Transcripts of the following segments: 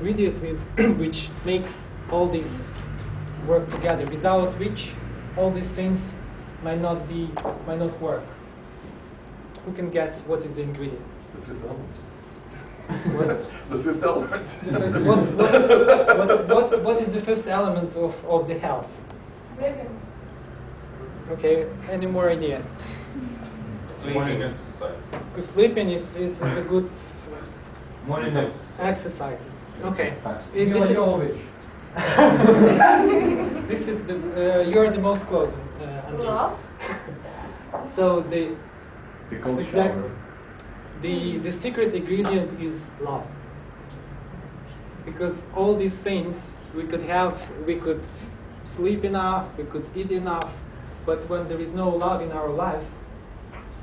ingredient which makes all these work together, without which all these things might not work. Who can guess what is the ingredient? The fifth element. What? The fifth element. What is the first element of the health? Breathing. Okay, any more ideas? Morning exercise. Because sleeping is a good Morning exercise. exercise. Okay. This is the you are the most close, Andrew. Love. So the cold exact- shower. the secret ingredient is love. Because all these things we could sleep enough, we could eat enough, but when there is no love in our life,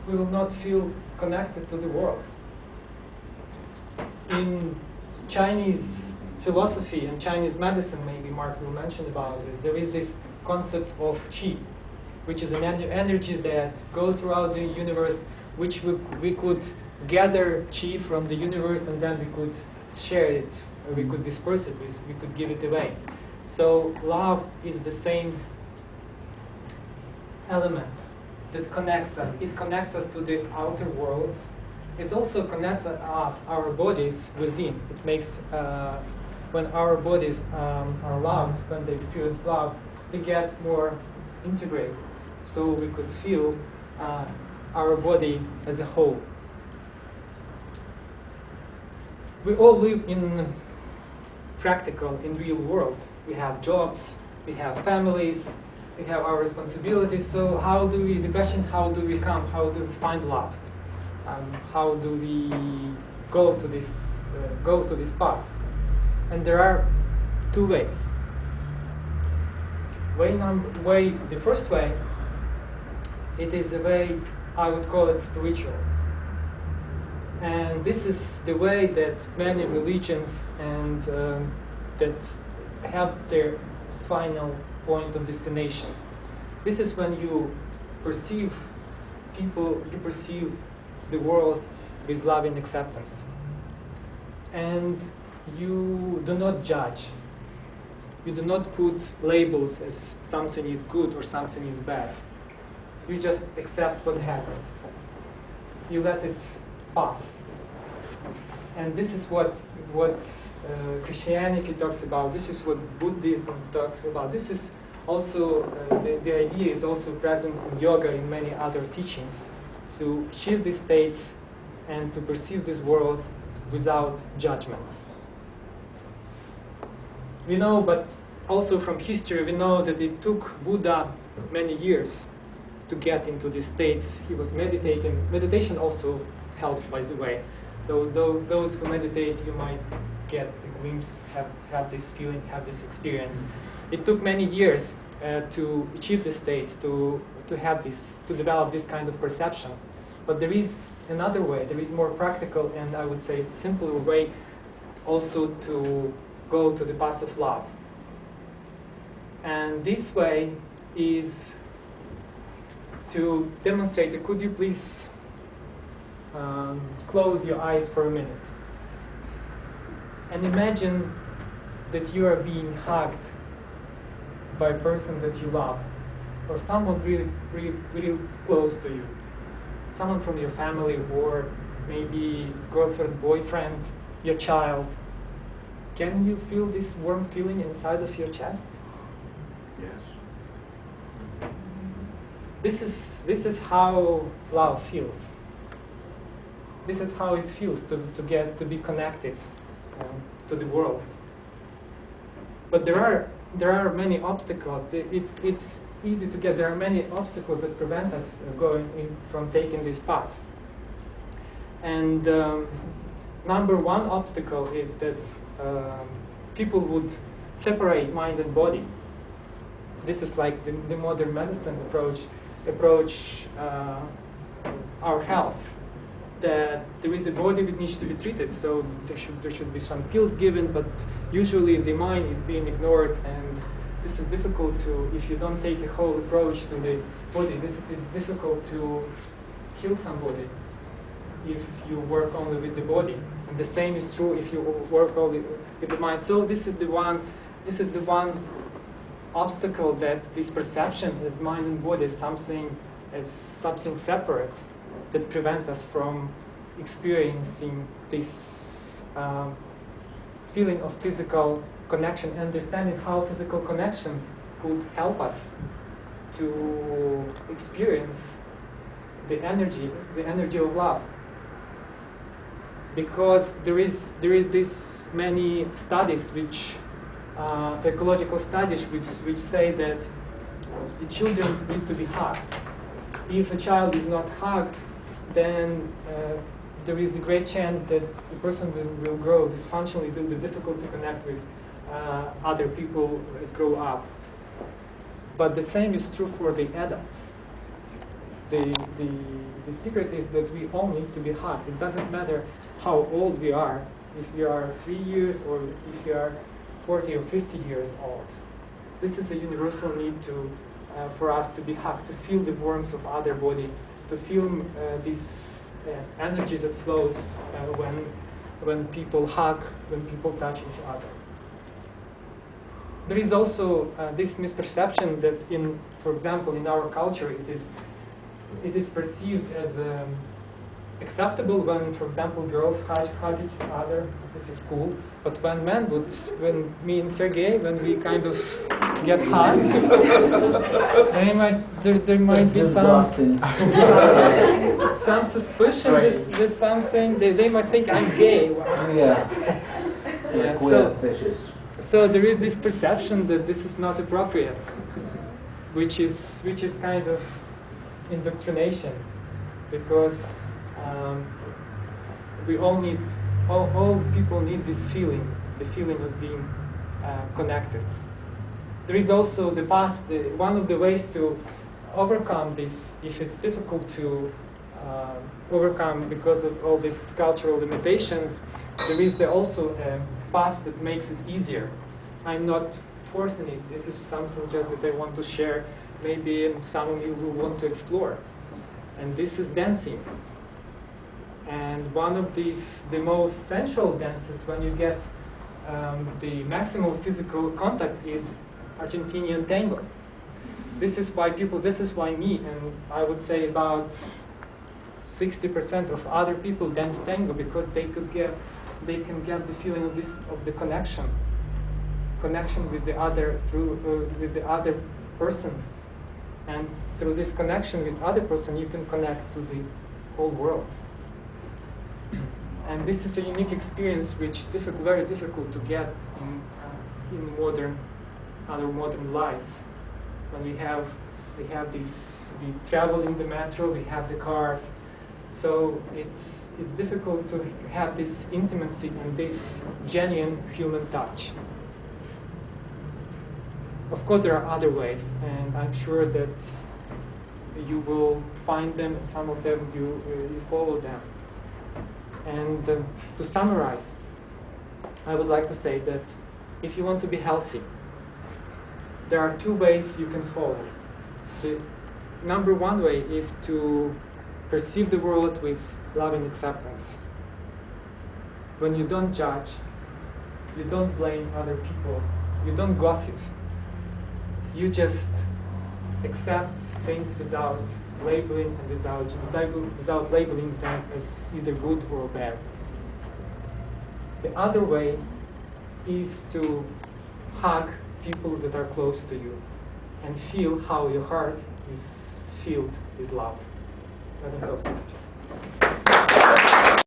we will not feel connected to the world. In Chinese philosophy and Chinese medicine, maybe Mark will mention about it, there is this concept of qi, which is an energy that goes throughout the universe, which we could gather qi from the universe and then we could share it, or we could disperse it, we could give it away. So love is the same element that connects us. It connects us to the outer world. It also connects our bodies within. It makes, when our bodies are loved, when they experience love, they get more integrated. So we could feel our body as a whole. We all live in practical, in real world. We have jobs, we have families, we have our responsibilities. So the question, how do we find love? How do we go to this path? And there are two ways. The first way, it is the way I would call it spiritual. And this is the way that many religions and that have their final point of destination. This is when you perceive people, you perceive the world with love and acceptance. And you do not judge. You do not put labels as something is good or something is bad. You just accept what happens. You let it pass. And this is what Christianity talks about. This is what Buddhism talks about. This is also, the idea is also present in yoga, in many other teachings, to achieve these states and to perceive this world without judgment. We know, but also from history, we know that it took Buddha many years to get into these states. He was meditating. Meditation also helps, by the way. So those who meditate, you might get a glimpse, have this feeling, have this experience. It took many years to achieve this state, to have this, to develop this kind of perception. But there is another way. There is more practical and I would say simpler way also to go to the path of love. And this way is to demonstrate. Could you please close your eyes for a minute and imagine that you are being hugged by a person that you love, or someone really close to you, someone from your family, or maybe girlfriend, boyfriend, your child. Can you feel this warm feeling inside of your chest? Yes. This is how love feels. This is how it feels to be connected to the world. But there are many obstacles. It's easy to get. There are many obstacles that prevent us from taking this path. And number one obstacle is that people would separate mind and body. This is like the modern medicine approach our health. That there is a body that needs to be treated, so there should be some pills given, but usually the mind is being ignored, and this is difficult to, if you don't take a whole approach to the body, this is difficult to heal somebody if you work only with the body. And the same is true if you work all with the mind. So this is the one obstacle, that this perception as mind and body as something separate, that prevents us from experiencing this feeling of physical connection, understanding how physical connection could help us to experience the energy of love. Because there is this many studies, psychological studies, which say that the children need to be hugged. If a child is not hugged, then there is a great chance that the person will grow dysfunctionally. It will be difficult to connect with other people that grow up. But the same is true for the adults. The secret is that we all need to be hugged. It doesn't matter how old we are, if we are 3 years or if we are 40 or 50 years old. This is a universal need for us to be hugged, to feel the warmth of other body, to feel this energy that flows when people hug, when people touch each other. There is also this misperception that, for example, in our culture, it is perceived as acceptable when, for example, girls hug each other. This is cool. But when when me and Sergey, when we kind of get hugged, there might be some suspicion. There's something they might think I'm gay. So there is this perception that this is not appropriate, which is kind of indoctrination, because all people need this feeling, the feeling of being connected. There is also one of the ways to overcome this, if it's difficult to overcome because of all these cultural limitations. There is also a path that makes it easier. I'm not forcing it. This is something just that I want to share. Maybe some of you will want to explore. And this is dancing. And one of the most sensual dances, when you get the maximum physical contact, is Argentinian tango. This is why me, and I would say about 60% of other people dance tango, because they can get the feeling of the connection with the other with the other person, and through this connection with other person, you can connect to the whole world. And this is a unique experience, which is very difficult to get in other modern life. When we travel in the metro, we have the cars, so it's difficult to have this intimacy and this genuine human touch. Of course, there are other ways, and I'm sure that you will find them, and some of them you follow them. And to summarize, I would like to say that if you want to be healthy, there are 2 ways you can follow. The number 1 way is to perceive the world with loving acceptance. When you don't judge, you don't blame other people, you don't gossip, you just accept things without labeling and without labeling them as either good or bad. The other way is to hug people that are close to you and feel how your heart is filled with love.